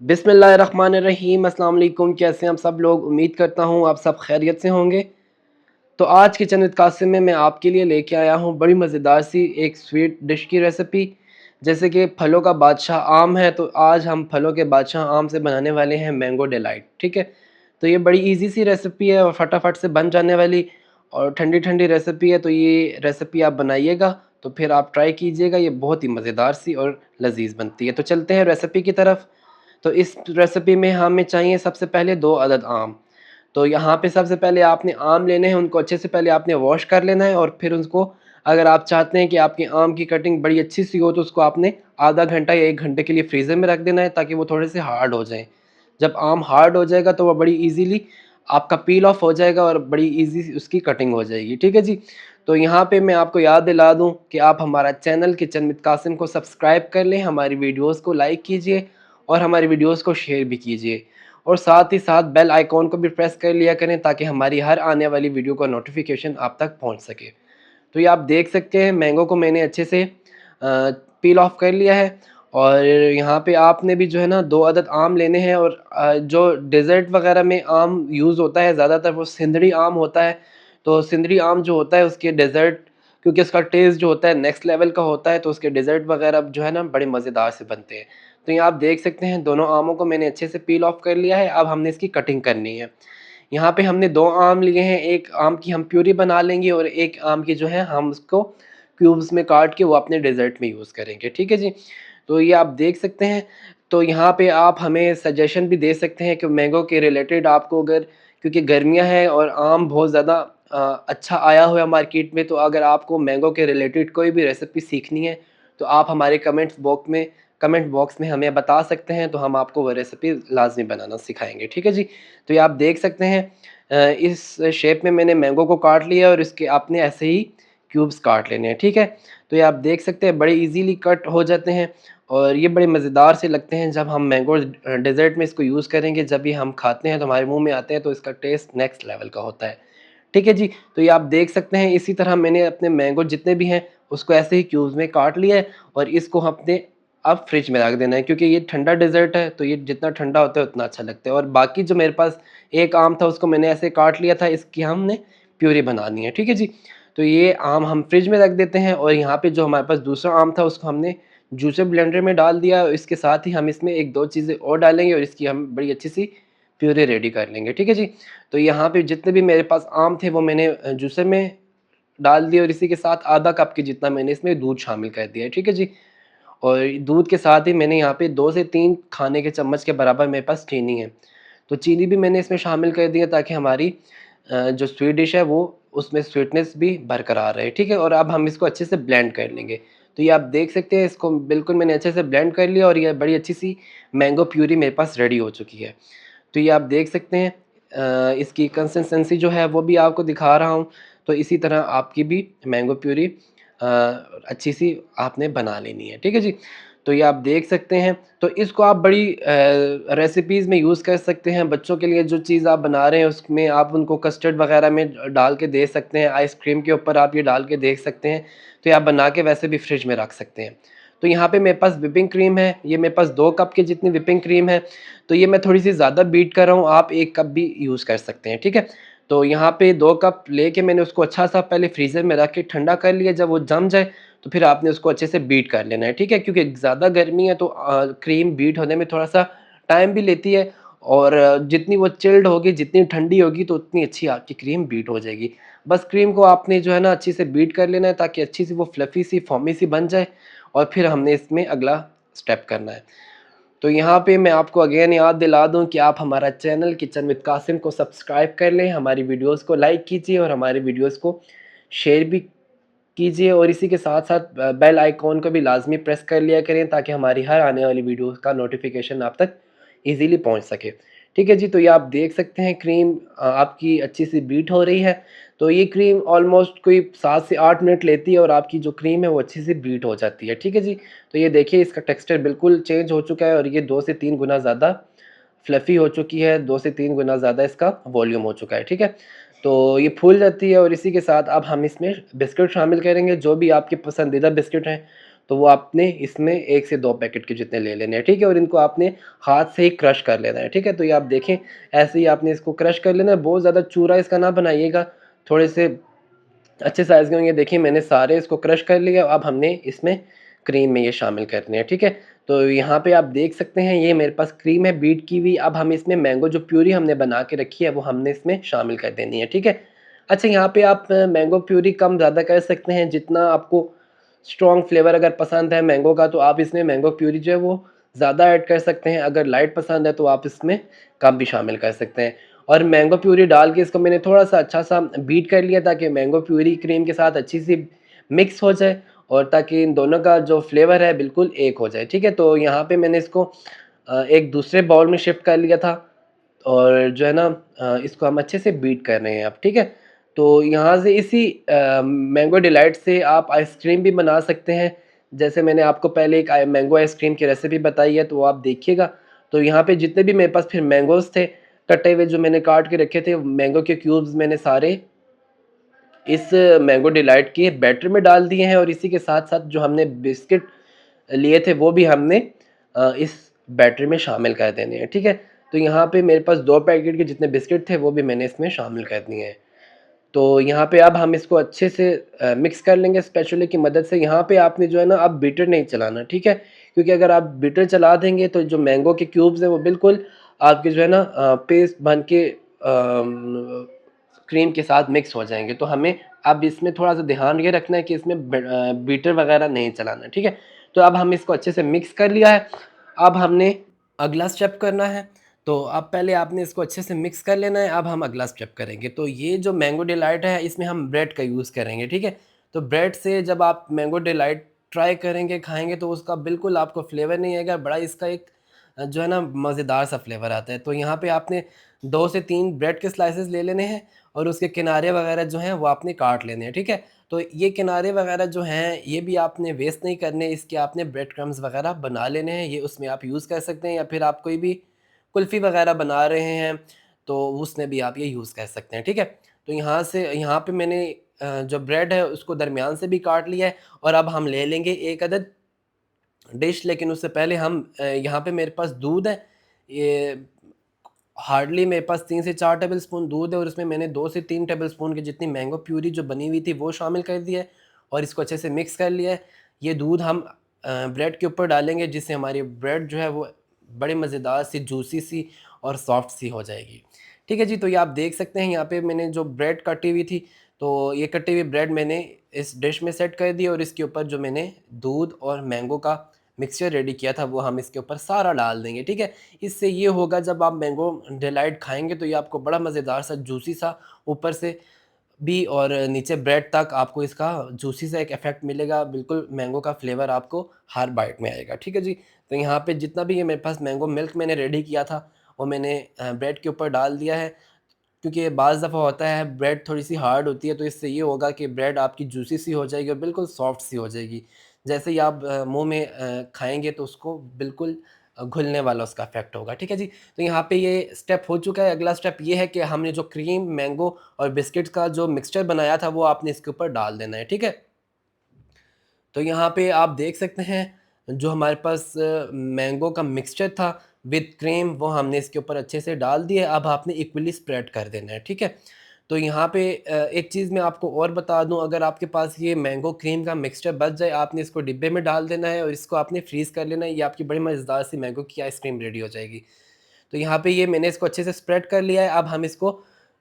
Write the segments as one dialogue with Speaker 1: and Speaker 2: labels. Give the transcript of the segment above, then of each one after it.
Speaker 1: बिस्मिल्लाहिर्रहमानिर्रहीम। अस्सलाम वालेकुम। कैसे हैं आप सब लोग? उम्मीद करता हूँ आप सब खैरियत से होंगे। तो आज किचन विद कासिम में मैं आपके लिए लेके आया हूँ बड़ी मज़ेदार सी एक स्वीट डिश की रेसिपी। जैसे कि फलों का बादशाह आम है, तो आज हम फलों के बादशाह आम से बनाने वाले हैं मैंगो डिलाइट। ठीक है, तो ये बड़ी इजी सी रेसिपी है और फटाफट से बन जाने वाली और ठंडी ठंडी रेसिपी है। तो ये रेसिपी आप बनाइएगा तो फिर आप ट्राई कीजिएगा, ये बहुत ही मज़ेदार सी और लजीज बनती है। तो चलते हैं रेसिपी की तरफ। तो इस रेसिपी में हमें चाहिए सबसे पहले 2 अदद आम। तो यहाँ पे सबसे पहले आपने आम लेने हैं, उनको अच्छे से पहले आपने वॉश कर लेना है और फिर उसको, अगर आप चाहते हैं कि आपके आम की कटिंग बड़ी अच्छी सी हो, तो उसको आपने आधा घंटा या 1 घंटे के लिए फ्रीज़र में रख देना है ताकि वो थोड़े से हार्ड हो जाएँ। जब आम हार्ड हो जाएगा तो वो बड़ी ईज़िली आपका पील ऑफ हो जाएगा और बड़ी ईज़ी उसकी कटिंग हो जाएगी। ठीक है जी? तो यहाँ पे मैं आपको याद दिला दूँ कि आप हमारा चैनल किचन विद कासिम को सब्सक्राइब कर लें, हमारी वीडियोज़ को लाइक कीजिए और हमारी वीडियोज़ को शेयर भी कीजिए। और साथ ही साथ बेल आइकॉन को भी प्रेस कर लिया करें ताकि हमारी हर आने वाली वीडियो का नोटिफिकेशन आप तक पहुंच सके। तो ये आप देख सकते हैं, मैंगो को मैंने अच्छे से पील ऑफ कर लिया है। और यहाँ पे आपने भी जो है ना 2 अदद आम लेने हैं। और जो डेज़र्ट वगैरह में आम यूज़ होता है ज़्यादातर वो सिंदरी आम होता है। तो सिंदरी आम जो होता है उसके डेज़र्ट, क्योंकि उसका टेस्ट जो होता है नेक्स्ट लेवल का होता है, तो उसके डेज़र्ट वगैरह जो है ना बड़े मज़ेदार से बनते हैं। तो ये आप देख सकते हैं, दोनों आमों को मैंने अच्छे से पील ऑफ कर लिया है। अब हमने इसकी कटिंग करनी है। यहाँ पे हमने 2 आम लिए हैं, एक आम की हम प्यूरी बना लेंगे और एक आम की जो है हम उसको क्यूब्स में काट के वो अपने डेज़र्ट में यूज़ करेंगे। ठीक है जी? तो ये आप देख सकते हैं। तो यहाँ पे आप हमें सजेशन भी दे सकते हैं कि मैंगो के रिलेटेड आपको, अगर, क्योंकि गर्मियाँ हैं और आम बहुत ज़्यादा अच्छा आया हुआ है मार्केट में, तो अगर आपको मैंगो के रिलेटेड कोई भी रेसिपी सीखनी है तो आप हमारे कमेंट बॉक्स में हमें बता सकते हैं, तो हम आपको वो रेसिपी लाज़मी बनाना सिखाएँगे। ठीक है जी? तो ये आप देख सकते हैं, इस शेप में मैंने मैंगो को काट लिया और इसके आपने ऐसे ही क्यूब्स काट लेने हैं। ठीक है? तो ये आप देख सकते हैं बड़े ईज़िली कट हो जाते हैं और ये बड़े मज़ेदार से लगते हैं। जब हम मैंगो डेज़र्ट में इसको यूज़ करेंगे, जब भी हम खाते हैं तो हमारे मुँह में आते हैं, तो इसका टेस्ट नेक्स्ट लेवल का होता है। ठीक है जी? तो ये आप देख सकते हैं, इसी तरह मैंने अपने मैंगो जितने भी हैं उसको ऐसे ही क्यूब्स में काट लिया है और इसको हमने अब फ्रिज में रख देना है, क्योंकि ये ठंडा डेज़र्ट है, तो ये जितना ठंडा होता है उतना अच्छा लगता है। और बाकी जो मेरे पास एक आम था उसको मैंने ऐसे काट लिया था, इसकी हमने प्यूरी बनानी है। ठीक है जी? तो ये आम हम फ्रिज में रख देते हैं और यहाँ पे जो हमारे पास दूसरा आम था उसको हमने जूसर ब्लेंडर में डाल दिया और इसके साथ ही हम इसमें 1-2 चीज़ें और डालेंगे और इसकी हम बड़ी अच्छी सी प्यूरी रेडी कर लेंगे। ठीक है जी? तो यहाँ पे जितने भी मेरे पास आम थे वो मैंने जूसर में डाल दिए और इसी के साथ आधा कप के जितना मैंने इसमें दूध शामिल कर दिया है। ठीक है जी? और दूध के साथ ही मैंने यहाँ पे 2 से 3 खाने के चम्मच के बराबर मेरे पास चीनी है। तो चीनी भी मैंने इसमें शामिल कर दी है ताकि हमारी जो स्वीट डिश है वो, उसमें स्वीटनेस भी बरकरार रहे। ठीक है? और अब हम इसको अच्छे से ब्लेंड कर लेंगे। तो ये आप देख सकते हैं, इसको बिल्कुल मैंने अच्छे से ब्लेंड कर लिया और ये बड़ी अच्छी सी मैंगो प्यूरी मेरे पास रेडी हो चुकी है। तो ये आप देख सकते हैं, इसकी कंसिस्टेंसी जो है वो भी आपको दिखा रहा हूँ। तो इसी तरह आपकी भी मैंगो प्यूरी अच्छी सी आपने बना लेनी है। ठीक है जी? तो ये आप देख सकते हैं। तो इसको आप बड़ी रेसिपीज़ में यूज़ कर सकते हैं। बच्चों के लिए जो चीज़ आप बना रहे हैं उसमें आप उनको कस्टर्ड वगैरह में डाल के दे सकते हैं। आइसक्रीम के ऊपर आप ये डाल के दे सकते हैं। तो ये आप बना के वैसे भी फ्रिज में रख सकते हैं। तो यहाँ पे मेरे पास व्हिपिंग क्रीम है, ये मेरे पास 2 कप के जितनी व्हिपिंग क्रीम है। तो ये मैं थोड़ी-सी ज़्यादा बीट कर रहा हूँ, आप 1 कप भी यूज़ कर सकते हैं। ठीक है? तो यहाँ पे 2 कप लेके मैंने उसको अच्छा-सा पहले फ्रीज़र में रख के ठंडा कर लिया। जब वो जम जाए तो फिर आपने उसको अच्छे से बीट कर लेना है। ठीक है? क्योंकि ज़्यादा गर्मी है तो क्रीम बीट होने में थोड़ा-सा टाइम भी लेती है और जितनी वो चिल्ड होगी, जितनी ठंडी होगी तो उतनी अच्छी आपकी क्रीम बीट हो जाएगी। बस क्रीम को आपने जो है ना अच्छे से बीट कर लेना है ताकि अच्छी सी वो फ्लफ़ी सी, फ़ोमी सी बन जाए और फिर हमने इसमें अगला स्टेप करना है। तो यहाँ पे मैं आपको अगेन याद दिला दूँ कि आप हमारा चैनल किचन विद कासिम को सब्सक्राइब कर लें, हमारी वीडियोज़ को लाइक कीजिए और हमारी वीडियोज़ को शेयर भी कीजिए और इसी के साथ-साथ बेल आइकॉन को भी लाज़मी प्रेस कर लिया करें ताकि हमारी हर आने वाली वीडियोज़ का नोटिफ़िकेशन आप तक ईज़िली पहुँच सके। ठीक है जी? तो ये आप देख सकते हैं, क्रीम आपकी अच्छी सी बीट हो रही है। तो ये क्रीम ऑलमोस्ट कोई 7 से 8 मिनट लेती है और आपकी जो क्रीम है वो अच्छी सी बीट हो जाती है। ठीक है जी? तो ये देखिए, इसका टेक्सचर बिल्कुल चेंज हो चुका है और ये 2 से 3 गुना ज़्यादा फ्लफ़ी हो चुकी है, 2 से 3 गुना ज़्यादा इसका वॉल्यूम हो चुका है। ठीक है? तो ये फूल जाती है और इसी के साथ अब हम इसमें बिस्किट शामिल करेंगे, जो भी आपके पसंदीदा बिस्किट हैं। तो वो आपने इसमें 1 से 2 पैकेट के जितने ले लेने हैं, ठीक है? और इनको आपने हाथ से ही क्रश कर लेना है, ठीक है? तो ये आप देखें, ऐसे ही आपने इसको क्रश कर लेना है, बहुत ज़्यादा चूरा इसका ना बनाइएगा, थोड़े से अच्छे साइज़ के होंगे। देखिए मैंने सारे इसको क्रश कर लिया, अब हमने इसमें क्रीम में ये शामिल करने हैं, ठीक है? तो यहाँ पे आप देख सकते हैं ये मेरे पास क्रीम है बीट की हुई। अब हम इसमें मैंगो जो प्यूरी हमने बना के रखी है वो हमने इसमें शामिल कर देनी है, ठीक है? अच्छा, यहाँ पे आप मैंगो प्यूरी कम ज़्यादा कर सकते हैं, जितना आपको स्ट्रॉन्ग फ्लेवर अगर पसंद है मैंगो का, तो आप इसमें मैंगो प्यूरी जो है वो ज़्यादा ऐड कर सकते हैं। अगर लाइट पसंद है तो आप इसमें कम भी शामिल कर सकते हैं। और मैंगो प्यूरी डाल के इसको मैंने थोड़ा-सा अच्छा-सा बीट कर लिया, ताकि मैंगो प्यूरी क्रीम के साथ अच्छी-सी मिक्स हो जाए और ताकि इन दोनों का जो फ्लेवर है बिल्कुल एक हो जाए, ठीक है? तो यहाँ पे मैंने इसको एक दूसरे बाउल में शिफ्ट कर लिया था और जो है ना इसको हम अच्छे से बीट कर रहे हैं अब, ठीक है? तो यहाँ से इसी मैंगो डिलाइट से आप आइसक्रीम भी बना सकते हैं। जैसे मैंने आपको पहले एक मैंगो आइसक्रीम की रेसिपी बताई है, तो वो आप देखिएगा। तो यहाँ पे जितने भी मेरे पास फिर मैंगोज़ थे, कटे हुए जो मैंने काट के रखे थे, मैंगो के क्यूब्स मैंने सारे इस मैंगो डिलाइट के बैटर में डाल दिए हैं और इसी के साथ-साथ जो हमने बिस्किट लिए थे वो भी हमने इस बैटर में शामिल कर देने हैं, ठीक है? तो यहाँ पे मेरे पास 2 पैकेट के जितने बिस्किट थे वो भी मैंने इसमें शामिल कर दिए हैं। तो यहाँ पे अब हम इसको अच्छे से मिक्स कर लेंगे स्पैचुले की मदद से। यहाँ पे आपने जो है ना अब बीटर नहीं चलाना, ठीक है? क्योंकि अगर आप बीटर चला देंगे तो जो मैंगो के क्यूब्स हैं वो बिल्कुल आपके जो है ना पेस्ट बन के क्रीम के साथ मिक्स हो जाएँगे। तो हमें अब इसमें थोड़ा-सा ध्यान ये रखना है कि इसमें बीटर वगैरह नहीं चलाना, ठीक है? तो अब हम इसको अच्छे से मिक्स कर लिया है। अब हमने अगला स्टेप करना है। तो अब पहले आपने इसको अच्छे से मिक्स कर लेना है, अब हम अगला स्टेप करेंगे। तो ये जो मैंगो डिलाइट है इसमें हम ब्रेड का यूज़ करेंगे, ठीक है? तो ब्रेड से जब आप मैंगो डिलाइट ट्राई करेंगे, खाएँगे, तो उसका बिल्कुल आपको फ्लेवर नहीं आएगा, बड़ा इसका एक जो है ना मज़ेदार सा फ्लेवर आता है। तो यहाँ पे आपने 2 से 3 ब्रेड के स्लाइसेस ले लेने हैं और उसके किनारे वगैरह जो हैं वो आपने काट लेने हैं, ठीक है? तो ये किनारे वगैरह जो हैं ये भी आपने वेस्ट नहीं करने, इसके आपने ब्रेड क्रम्स वगैरह बना लेने हैं, ये उसमें आप यूज़ कर सकते हैं, या फिर आप कोई भी कुल्फ़ी वगैरह बना रहे हैं तो उसमें भी आप ये यूज़ कर सकते हैं, ठीक है? तो यहाँ पे मैंने जो ब्रेड है उसको दरमियान से भी काट लिया है और अब हम ले लेंगे एक अदद डिश। लेकिन उससे पहले हम यहाँ पे मेरे पास दूध है, ये हार्डली मेरे पास 3 से 4 टेबलस्पून दूध है और उसमें मैंने 2 से 3 टेबलस्पून की जितनी मैंगो प्यूरी जो बनी हुई थी वो शामिल कर दिया है और इसको अच्छे से मिक्स कर लिया है। ये दूध हम ब्रेड के ऊपर डालेंगे, जिससे हमारी ब्रेड जो है वो बड़ी मज़ेदार सी, जूसी सी और सॉफ्ट सी हो जाएगी। ठीक है जी, तो ये आप देख सकते हैं यहाँ पे मैंने जो ब्रेड कटी हुई थी, तो ये कटी हुई ब्रेड मैंने इस डिश में सेट कर दी और इसके ऊपर जो मैंने दूध और मैंगो का मिक्सचर रेडी किया था वो हम इसके ऊपर सारा डाल देंगे, ठीक है? इससे ये होगा जब आप मैंगो डिलाइट खाएँगे तो ये आपको बड़ा मज़ेदार सा जूसी सा ऊपर से भी और नीचे ब्रेड तक आपको इसका जूसी सा एक इफ़ेक्ट मिलेगा, बिल्कुल मैंगो का फ्लेवर आपको हर बाइट में आएगा, ठीक है जी? तो यहाँ पे जितना भी ये मेरे पास मैंगो मिल्क मैंने रेडी किया था, वो मैंने ब्रेड के ऊपर डाल दिया है। क्योंकि बाज़ दफ़ा होता है ब्रेड थोड़ी-सी हार्ड होती है, तो इससे ये होगा कि ब्रेड आपकी जूसी सी हो जाएगी और बिल्कुल सॉफ्ट सी हो जाएगी। जैसे ही आप मुँह में खाएँगे तो उसको बिल्कुल घुलने वाला उसका इफ़ेक्ट होगा, ठीक है जी? तो यहाँ पे ये स्टेप हो चुका है, अगला स्टेप ये है कि हमने जो क्रीम, मैंगो और बिस्किट्स का जो मिक्सचर बनाया था वो आपने इसके ऊपर डाल देना है, ठीक है? तो यहाँ पे आप देख सकते हैं जो हमारे पास मैंगो का मिक्सचर था विद क्रीम वो हमने इसके ऊपर अच्छे से डाल दिया। अब आपने इक्वली स्प्रेड कर देना है, ठीक है? तो यहाँ पे एक चीज़ मैं आपको और बता दूँ, अगर आपके पास ये मैंगो क्रीम का मिक्सचर बच जाए, आपने इसको डिब्बे में डाल देना है और इसको आपने फ्रीज़ कर लेना है। ये आपकी बड़ी मज़ेदार सी मैंगो की आइसक्रीम रेडी हो जाएगी। तो यहाँ पे ये मैंने इसको अच्छे से स्प्रेड कर लिया है, अब हम इसको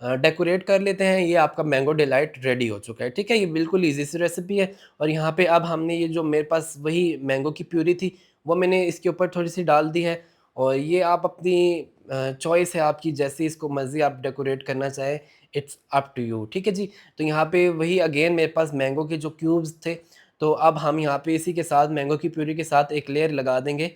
Speaker 1: डेकोरेट कर लेते हैं। ये आपका मैंगो डिलाइट रेडी हो चुका है, ठीक है? ये बिल्कुल ईज़ी सी रेसिपी है और यहाँ पे अब हमने ये जो मेरे पास वही मैंगो की प्यूरी थी, वो मैंने इसके ऊपर थोड़ी-सी डाल दी है और ये आप अपनी चॉइस है आपकी, जैसे इसको मर्ज़ी आप डेकोरेट करना चाहें, इट्स अप टू यू, ठीक है जी? तो यहाँ पे वही अगेन मेरे पास मैंगो के जो क्यूब्स थे, तो अब हम यहाँ पे इसी के साथ मैंगो की प्यूरी के साथ एक लेयर लगा देंगे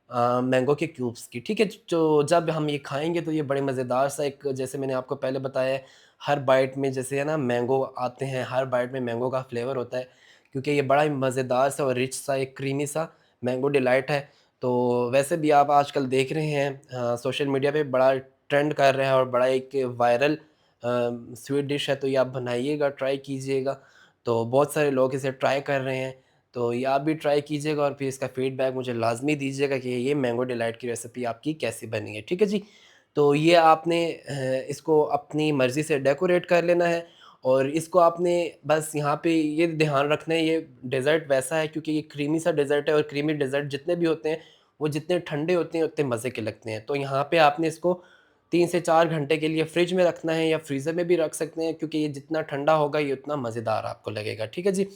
Speaker 1: मैंगो के क्यूब्स की, ठीक है? जो जब हम ये खाएँगे तो ये बड़े मज़ेदार सा एक, जैसे मैंने आपको पहले बताया है, हर बाइट में जैसे है ना मैंगो आते हैं, हर बाइट में मैंगो का फ्लेवर होता है, क्योंकि ये बड़ा ही मज़ेदार सा और रिच सा एक क्रीमी सा मैंगो डिलाइट है। तो वैसे भी आप आजकल देख रहे हैं सोशल मीडिया पे बड़ा ट्रेंड कर रहा है और बड़ा एक वायरल स्वीट डिश है, तो ये आप बनाइएगा, ट्राई कीजिएगा। तो बहुत सारे लोग इसे ट्राई कर रहे हैं। तो ये आप भी ट्राई कीजिएगा और फिर इसका फीडबैक मुझे लाज़मी दीजिएगा कि ये मैंगो डिलाइट की रेसिपी आपकी कैसी बनी है, ठीक है जी? तो ये आपने इसको अपनी मर्ज़ी से डेकोरेट कर लेना है और इसको आपने बस यहाँ पे ये ध्यान रखना है, ये डेज़र्ट वैसा है क्योंकि ये क्रीमी सा डेज़र्ट है और क्रीमी डेज़र्ट जितने भी होते हैं, वो जितने ठंडे होते हैं उतने मज़े के लगते हैं। तो यहाँ पे आपने इसको 3 से 4 घंटे के लिए फ्रिज में रखना है या फ्रीज़र में भी रख सकते हैं क्योंकि ये जितना ठंडा होगा ये उतना मज़ेदार आपको लगेगा, ठीक है जी?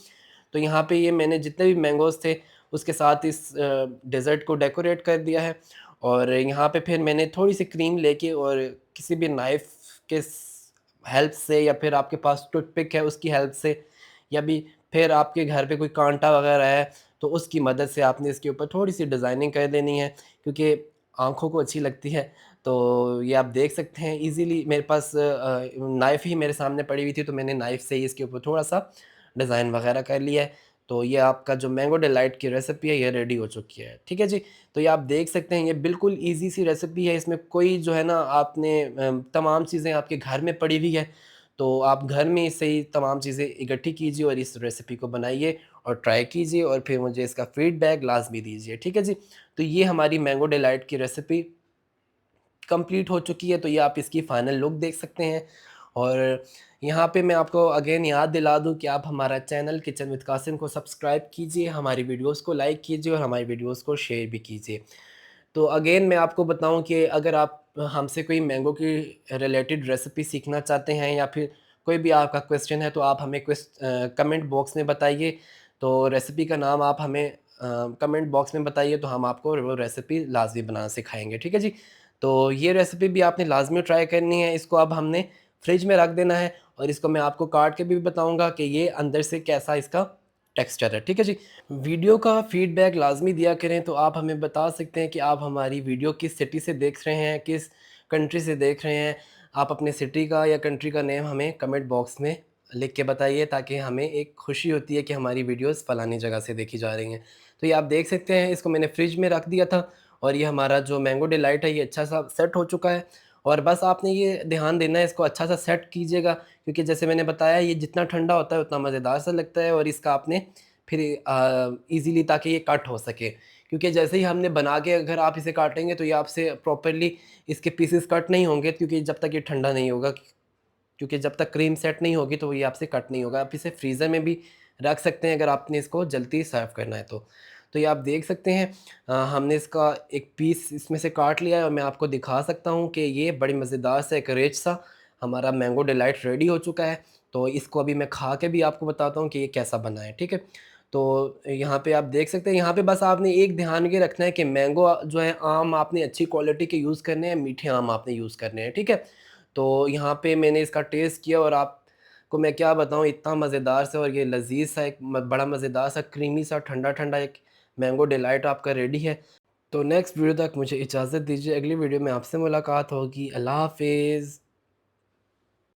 Speaker 1: तो यहाँ पे ये मैंने जितने भी मैंगोज़ थे उसके साथ इस डेज़र्ट को डेकोरेट कर दिया है और यहाँ पे फिर मैंने थोड़ी-सी क्रीम लेके और किसी भी नाइफ़ के हेल्प से या फिर आपके पास टूथपिक है उसकी हेल्प से या भी फिर आपके घर पे कोई कांटा वगैरह है तो उसकी मदद से आपने इसके ऊपर थोड़ी-सी डिज़ाइनिंग कर देनी है क्योंकि आँखों को अच्छी लगती है। तो ये आप देख सकते हैं ईज़िली मेरे पास नाइफ़ ही मेरे सामने पड़ी हुई थी तो मैंने नाइफ़ से ही इसके ऊपर थोड़ा-सा डिज़ाइन वगैरह कर लिया है। तो ये आपका जो मैंगो डिलाइट की रेसिपी है ये रेडी हो चुकी है, ठीक है जी? तो ये आप देख सकते हैं ये बिल्कुल ईज़ी सी रेसिपी है, इसमें कोई जो है ना आपने तमाम चीज़ें आपके घर में पड़ी हुई है, तो आप घर में से ही तमाम चीज़ें इकट्ठी कीजिए और इस रेसिपी को बनाइए और ट्राई कीजिए और फिर मुझे इसका फीडबैक लाज़मी दीजिए, ठीक है जी? तो ये हमारी मैंगो डिलाइट की रेसिपी कंप्लीट हो चुकी है, तो ये आप इसकी फाइनल लुक देख सकते हैं और यहाँ पे मैं आपको अगेन याद दिला दूँ कि आप हमारा चैनल किचन विद कासिम को सब्सक्राइब कीजिए, हमारी वीडियोज़ को लाइक कीजिए और हमारी वीडियोज़ को शेयर भी कीजिए। तो अगेन मैं आपको बताऊँ कि अगर आप हमसे कोई मैंगो की रिलेटेड रेसिपी सीखना चाहते हैं या फिर कोई भी आपका क्वेश्चन है तो आप हमें कमेंट बॉक्स में बताइए। तो रेसिपी का नाम आप हमें कमेंट बॉक्स में बताइए तो हम आपको वो रेसिपी लाज़मी बनाना सिखाएँगे, ठीक है जी? तो ये रेसिपी भी आपने लाज़मी ट्राई करनी है, इसको अब हमने फ्रिज में रख देना है और इसको मैं आपको काट के भी बताऊँगा कि ये अंदर से कैसा इसका टेक्सचर है, ठीक है जी? वीडियो का फीडबैक लाज़मी दिया करें तो आप हमें बता सकते हैं कि आप हमारी वीडियो किस सिटी से देख रहे हैं, किस कंट्री से देख रहे हैं। आप अपने सिटी का या कंट्री का नेम हमें कमेंट बॉक्स में लिख के बताइए ताकि हमें एक खुशी होती है कि हमारी वीडियोज़ फ़लानी जगह से देखी जा रही हैं। तो ये आप देख सकते हैं इसको मैंने फ्रिज में रख दिया था और ये हमारा जो मैंगो डिलाइट है ये अच्छा-सा सेट हो चुका है और बस आपने ये ध्यान देना है इसको अच्छा-सा सेट कीजिएगा क्योंकि जैसे मैंने बताया ये जितना ठंडा होता है उतना मज़ेदार सा लगता है और इसका आपने फिर ईज़िली ताकि ये कट हो सके। क्योंकि जैसे ही हमने बना के अगर आप इसे काटेंगे तो ये आपसे प्रॉपर्ली इसके पीसेस कट नहीं होंगे क्योंकि जब तक ये ठंडा नहीं होगा क्योंकि जब तक क्रीम सेट नहीं होगी तो ये आपसे कट नहीं होगा। आप इसे फ्रीज़र में भी रख सकते हैं अगर आपने इसको जल्दी सर्व करना है तो। तो ये आप देख सकते हैं हमने इसका एक पीस इसमें से काट लिया है और मैं आपको दिखा सकता हूँ कि ये बड़ी मज़ेदार सा एक रिच सा हमारा मैंगो डिलाइट रेडी हो चुका है। तो इसको अभी मैं खा के भी आपको बताता हूँ कि ये कैसा बना है, ठीक है? तो यहाँ पे आप देख सकते हैं, यहाँ पे बस आपने एक ध्यान ये रखना है कि मैंगो जो है आम आपने अच्छी क्वालिटी के यूज़ करने हैं, मीठे आम आपने यूज़ करने हैं, ठीक है? तो यहाँ पे मैंने इसका टेस्ट किया और आपको मैं क्या बताऊँ इतना मज़ेदार सा और ये लज़ीज़ सा एक बड़ा मज़ेदार सा क्रीमी सा ठंडा-ठंडा एक मैंगो डिलाइट आपका रेडी है। तो नेक्स्ट वीडियो तक मुझे इजाज़त दीजिए, अगली वीडियो में आपसे मुलाकात होगी। अल्लाह हाफ़िज़।